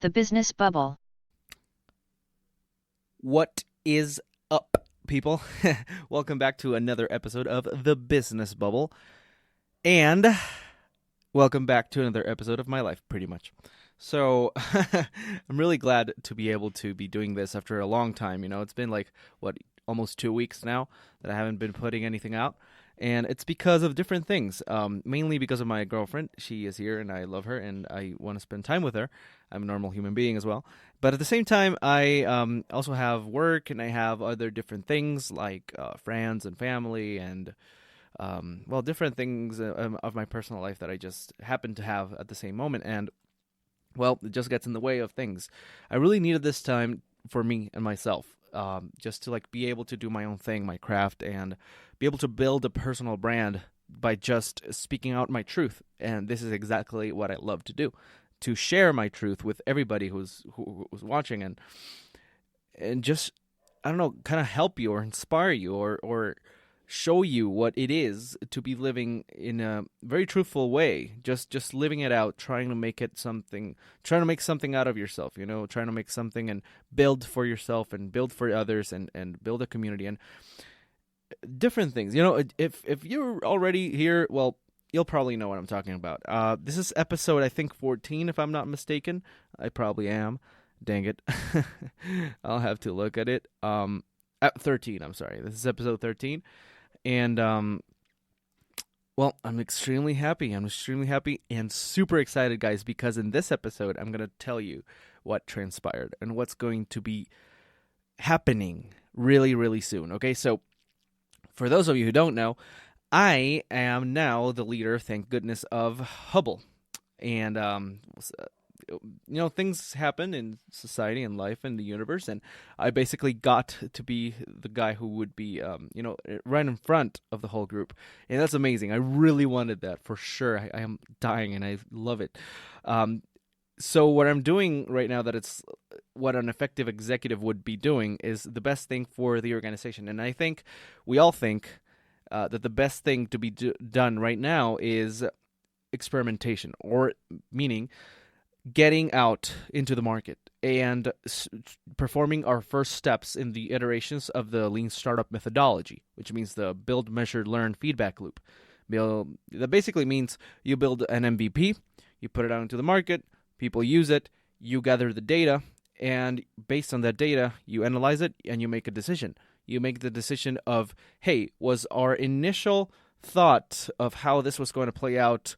The Business Bubble. What is up, people? Welcome back to another episode of The Business Bubble. And welcome back to another episode of my life, pretty much. So, I'm really glad to be able to be doing this after a long time. You know, it's been almost 2 weeks now that I haven't been putting anything out. And it's because of different things, mainly because of my girlfriend. She is here and I love her and I want to spend time with her. I'm a normal human being as well. But at the same time, I also have work and I have other different things like friends and family and, different things of my personal life that I just happen to have at the same moment. And, well, it just gets in the way of things. I really needed this time for me and myself. Just to be able to do my own thing, my craft, and be able to build a personal brand by just speaking out my truth. And this is exactly what I love to do, to share my truth with everybody who's watching, and just, I don't know, kind of help you or inspire you or show you what it is to be living in a very truthful way, just living it out, trying to make something out of yourself, trying to make something and build for yourself and build for others and build a community and different things. If you're already here, well, you'll probably know what I'm talking about. This is episode, I think, 14, if I'm not mistaken. I probably am. Dang it. I'll have to look at it. At 13, I'm sorry. This is episode 13. And, I'm extremely happy. I'm extremely happy and super excited, guys, because in this episode, I'm going to tell you what transpired and what's going to be happening really, really soon. Okay, so for those of you who don't know, I am now the leader, thank goodness, of Hubble. And, things happen in society and life and the universe, and I basically got to be the guy who would be, right in front of the whole group, and that's amazing. I really wanted that for sure. I am dying, and I love it. So what I'm doing right now, that it's what an effective executive would be doing, is the best thing for the organization, and I think we all think that the best thing to be done right now is experimentation, or meaning getting out into the market and performing our first steps in the iterations of the lean startup methodology, which means the build, measure, learn feedback loop. That basically means you build an MVP, you put it out into the market, people use it, you gather the data, and based on that data, you analyze it and you make a decision. You make the decision of, hey, was our initial thought of how this was going to play out,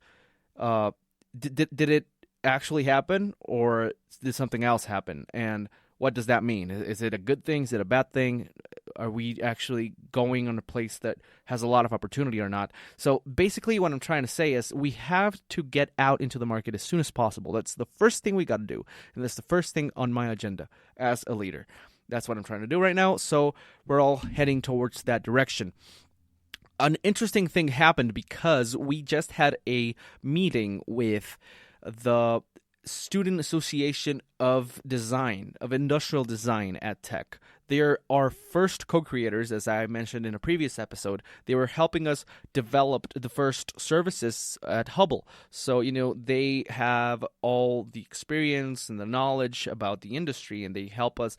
did it actually happen, or did something else happen? And what does that mean? Is it a good thing? Is it a bad thing? Are we actually going on a place that has a lot of opportunity or not? So basically what I'm trying to say is we have to get out into the market as soon as possible. That's the first thing we got to do, and that's the first thing on my agenda as a leader. That's what I'm trying to do right now, so we're all heading towards that direction. An interesting thing happened because we just had a meeting with the Student Association of Design, of Industrial Design at Tech. They're our first co-creators, as I mentioned in a previous episode. They were helping us develop the first services at Hubble. So, they have all the experience and the knowledge about the industry, and they help us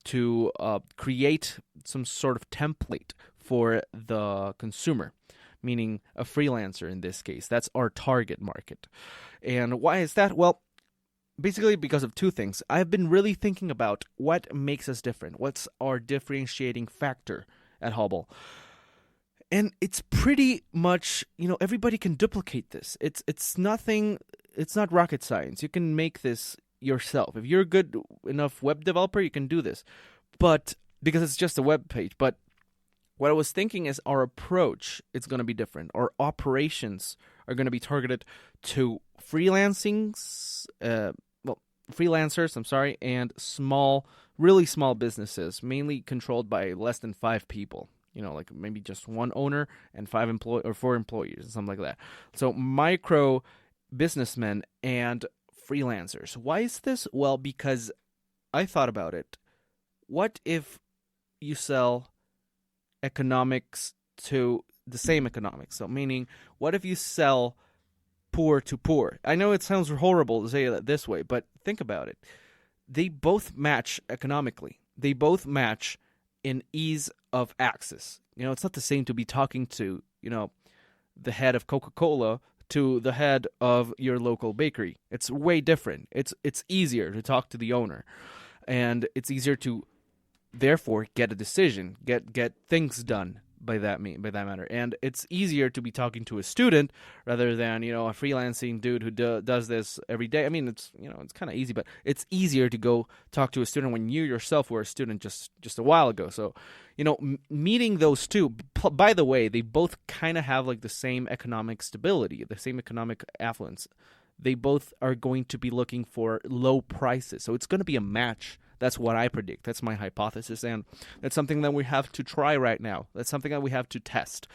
to create some sort of template for the consumer, meaning a freelancer in this case. That's our target market. And why is that? Well, basically because of two things. I've been really thinking about what makes us different. What's our differentiating factor at Hubble? And it's pretty much, everybody can duplicate this. It's nothing, it's not rocket science. You can make this yourself. If you're a good enough web developer, you can do this. But because it's just a web page. But what I was thinking is our approach is going to be different. Our operations are going to be targeted to freelancers, and really small businesses, mainly controlled by less than 5 people. Maybe just one owner and 4 employees, something like that. So micro businessmen and freelancers. Why is this? Well, because I thought about it. What if you sell economics to the same economics? So meaning, what if you sell poor to poor. I know it sounds horrible to say it this way, but think about it. They both match economically. They both match in ease of access. It's not the same to be talking to, the head of Coca-Cola to the head of your local bakery. It's way different. It's easier to talk to the owner, and it's easier to therefore get a decision, get things done by that matter. And it's easier to be talking to a student rather than a freelancing dude who does this every day. I mean, it's it's kind of easy, but it's easier to go talk to a student when you yourself were a student just a while ago. So meeting those two, by the way, they both kind of have like the same economic stability, the same economic affluence. They both are going to be looking for low prices, so it's going to be a match. That's what I predict. That's my hypothesis, and that's something that we have to try right now. That's something that we have to test.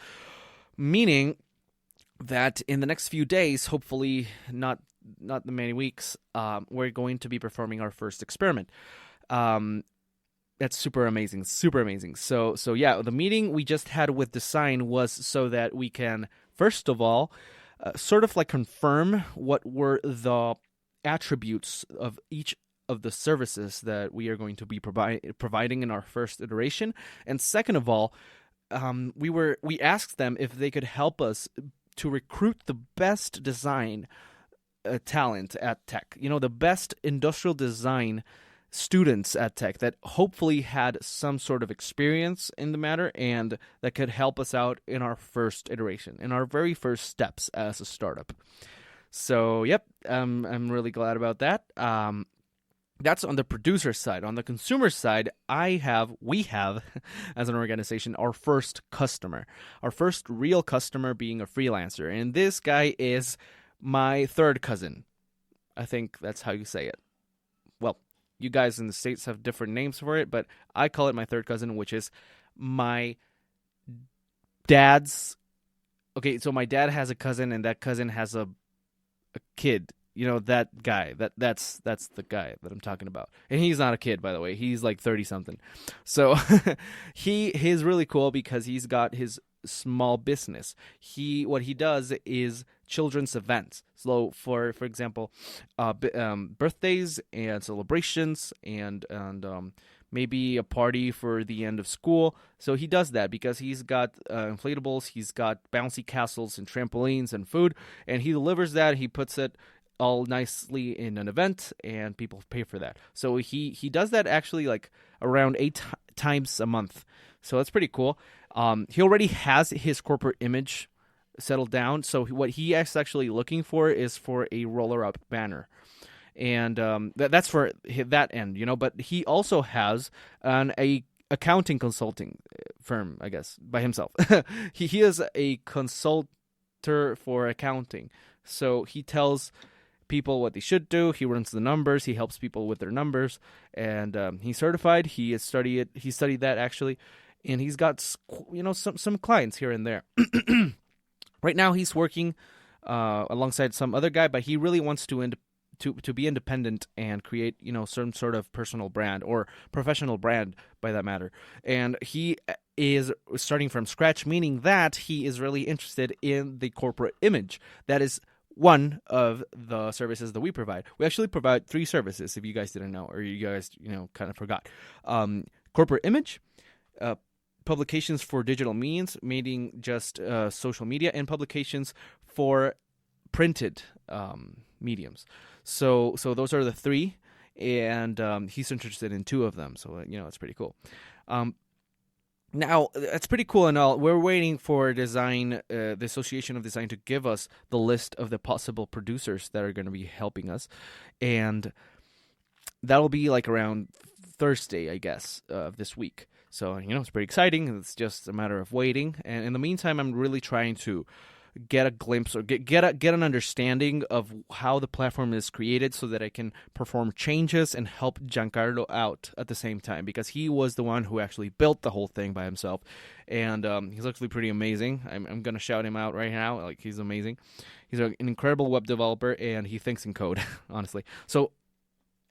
Meaning that in the next few days, hopefully not the many weeks, we're going to be performing our first experiment. That's super amazing. So yeah, the meeting we just had with Design was so that we can, first of all, sort of like confirm what were the attributes of each of the services that we are going to be providing in our first iteration. And second of all, we asked them if they could help us to recruit the best design talent at Tech. The best industrial design students at Tech that hopefully had some sort of experience in the matter and that could help us out in our first iteration, in our very first steps as a startup. So, yep, I'm really glad about that. That's on the producer side. On the consumer side, we have, as an organization, our first customer. Our first real customer being a freelancer. And this guy is my third cousin. I think that's how you say it. Well, you guys in the States have different names for it, but I call it my third cousin, which is my dad's... Okay, so my dad has a cousin, and that cousin has a kid. That guy, that's the guy that I'm talking about. And he's not a kid, by the way. He's like 30-something. So he's really cool because he's got his small business. What he does is children's events. So for example, birthdays and celebrations and maybe a party for the end of school. So he does that because he's got inflatables, he's got bouncy castles and trampolines and food, and he delivers that. He puts it all nicely in an event, and people pay for that. So he does that actually like around 8 times a month. So that's pretty cool. He already has his corporate image settled down. So what he is actually looking for is for a roller-up banner. And that's for that end, But he also has a accounting consulting firm, I guess, by himself. He is a consultor for accounting. So he tells people what they should do. He runs the numbers. He helps people with their numbers, and he's certified. He has studied it. He studied that actually, and he's got some clients here and there. Right now, he's working alongside some other guy, but he really wants to be independent and create some sort of personal brand or professional brand, by that matter. And he is starting from scratch, meaning that he is really interested in the corporate image. That is one of the services that we provide. We actually provide 3 services, if you guys didn't know, or you guys, kind of forgot. Corporate image, publications for digital means, meaning just social media, and publications for printed mediums. So those are the 3, and he's interested in 2 of them. So, it's pretty cool. Now, that's pretty cool and all. We're waiting for Design, the Association of Design, to give us the list of the possible producers that are going to be helping us. And that'll be like around Thursday, I guess, of this week. So, it's pretty exciting. It's just a matter of waiting. And in the meantime, I'm really trying to get a glimpse or get an understanding of how the platform is created so that I can perform changes and help Giancarlo out at the same time, because he was the one who actually built the whole thing by himself, and he's actually pretty amazing. I'm going to shout him out right now. Like, he's amazing. He's an incredible web developer, and he thinks in code, honestly. So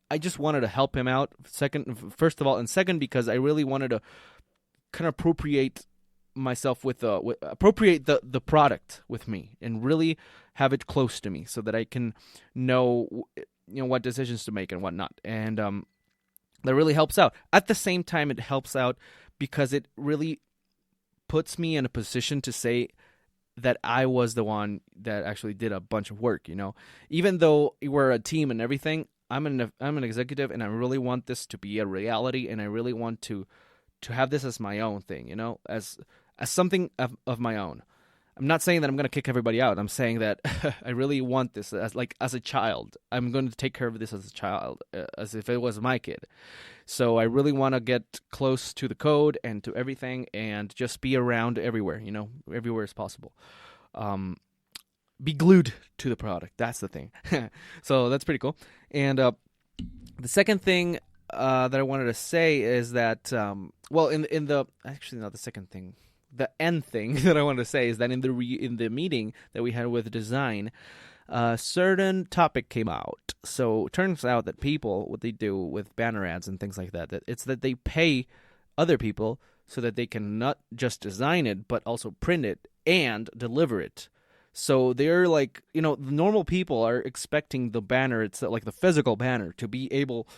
I just wanted to help him out, first of all, and second, because I really wanted to kind of appropriate myself with appropriate the product with me and really have it close to me so that I can know what decisions to make and whatnot. And that really helps out. At the same time, it helps out because it really puts me in a position to say that I was the one that actually did a bunch of work. Even though we're a team and everything, I'm an executive, and I really want this to be a reality, and I really want to have this as my own thing, as something of my own. I'm not saying that I'm going to kick everybody out. I'm saying that I really want this as a child. I'm going to take care of this as a child, as if it was my kid. So I really want to get close to the code and to everything and just be around everywhere, everywhere as possible. Be glued to the product. That's the thing. So that's pretty cool. And the second thing that I wanted to say is that, actually not the second thing. The end thing that I want to say is that in the meeting that we had with design, a certain topic came out. So it turns out that people, what they do with banner ads and things like that, it's that they pay other people so that they can not just design it, but also print it and deliver it. So they're like, the normal people are expecting the banner, it's like the physical banner, to be able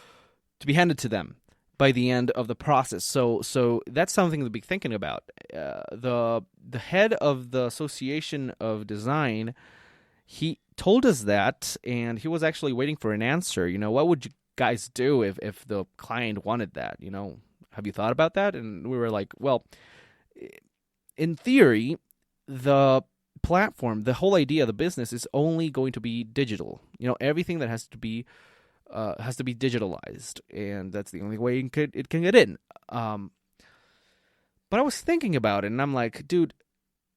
to be handed to them by the end of the process. So that's something to be thinking about. The head of the Association of Design, he told us that, and he was actually waiting for an answer. What would you guys do if the client wanted that? Have you thought about that? And we were like, well, in theory, the platform, the whole idea of the business is only going to be digital. Everything that has to be digitalized, and that's the only way it can get in. But I was thinking about it, and I'm like, dude,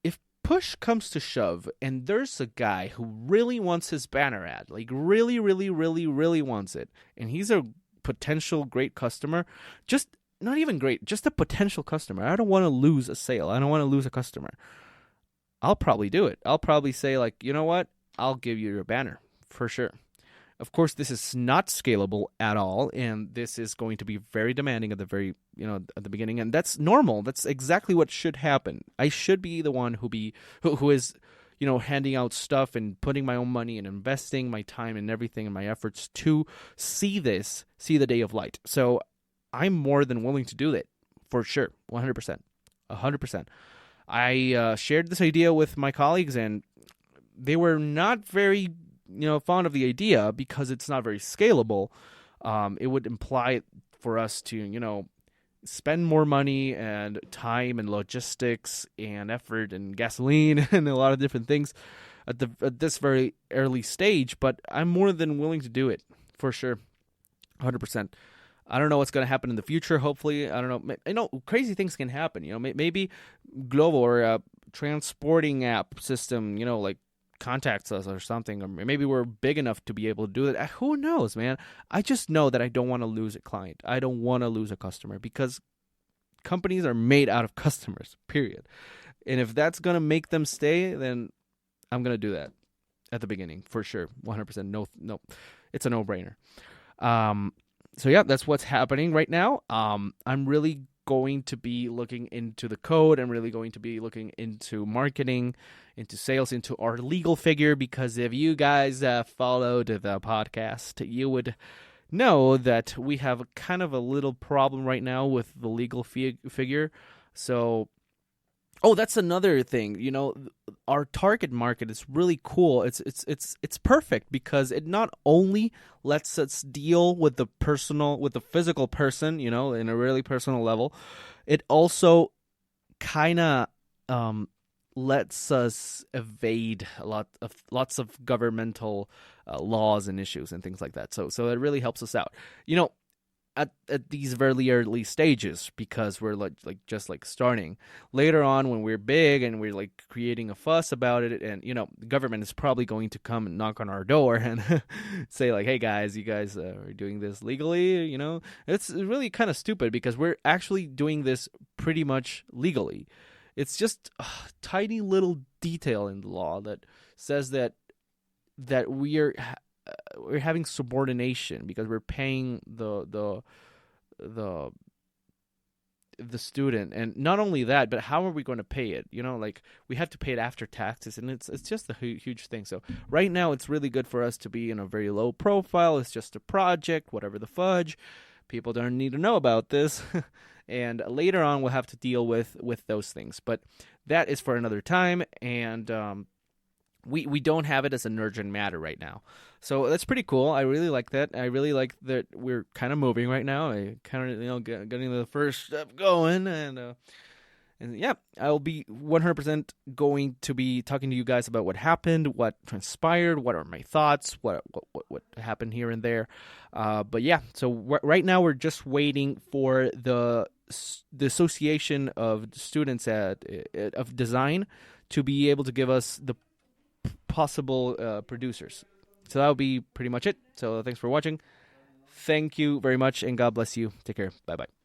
if push comes to shove, and there's a guy who really wants his banner ad, like really, really, really, really wants it, and he's a potential great customer, just not even great, just a potential customer. I don't want to lose a sale. I don't want to lose a customer. I'll probably do it. I'll probably say, like, you know what? I'll give you your banner for sure. Of course, this is not scalable at all, and this is going to be very demanding at the beginning, and that's normal. That's exactly what should happen. I should be the one who is, handing out stuff and putting my own money and investing my time and everything and my efforts to see the day of light. So I'm more than willing to do that, for sure, 100%, 100%. I shared this idea with my colleagues, and they were not very fond of the idea because it's not very scalable. It would imply for us to, spend more money and time and logistics and effort and gasoline and a lot of different things at this very early stage. But I'm more than willing to do it for sure, 100%. I don't know what's going to happen in the future. Hopefully, I don't know. Crazy things can happen. Maybe Glovo or a transporting app system, like, contacts us or something, or maybe we're big enough to be able to do it. Who knows, man? I just know that I don't want to lose a client. I don't want to lose a customer, because companies are made out of customers, period. And if that's going to make them stay, then I'm going to do that at the beginning for sure. 100%. No, it's a no-brainer. So yeah, that's what's happening right now. I'm really going to be looking into the code. I'm really going to be looking into marketing, into sales, into our legal figure, because if you guys followed the podcast, you would know that we have kind of a little problem right now with the legal figure. So, that's another thing. Our target market is really cool. It's perfect because it not only lets us deal with the physical person, in a really personal level. It also kind of lets us evade lots of governmental laws and issues and things like that. So it really helps us out. At these very early stages, because we're just starting. Later on, when we're big and we're creating a fuss about it, and the government is probably going to come and knock on our door and say hey guys, you guys are doing this legally. It's really kind of stupid because we're actually doing this pretty much legally. It's just a tiny little detail in the law that says that we're having subordination because we're paying the the student, and not only that, but how are we going to pay it? Like we have to pay it after taxes, and it's just a huge thing. So right now, it's really good for us to be in a very low profile. It's just a project, whatever the fudge. People don't need to know about this, and later on, we'll have to deal with those things. But that is for another time, and we don't have it as an urgent matter right now. So that's pretty cool. I really like that. I really like that we're kind of moving right now. I kind of getting the first step going, and yeah, I'll be 100% going to be talking to you guys about what happened, what transpired, what are my thoughts, what happened here and there. But yeah, so right now we're just waiting for the Association of Students of Design to be able to give us the possible producers. So that'll be pretty much it. So thanks for watching. Thank you very much, and God bless you. Take care. Bye-bye.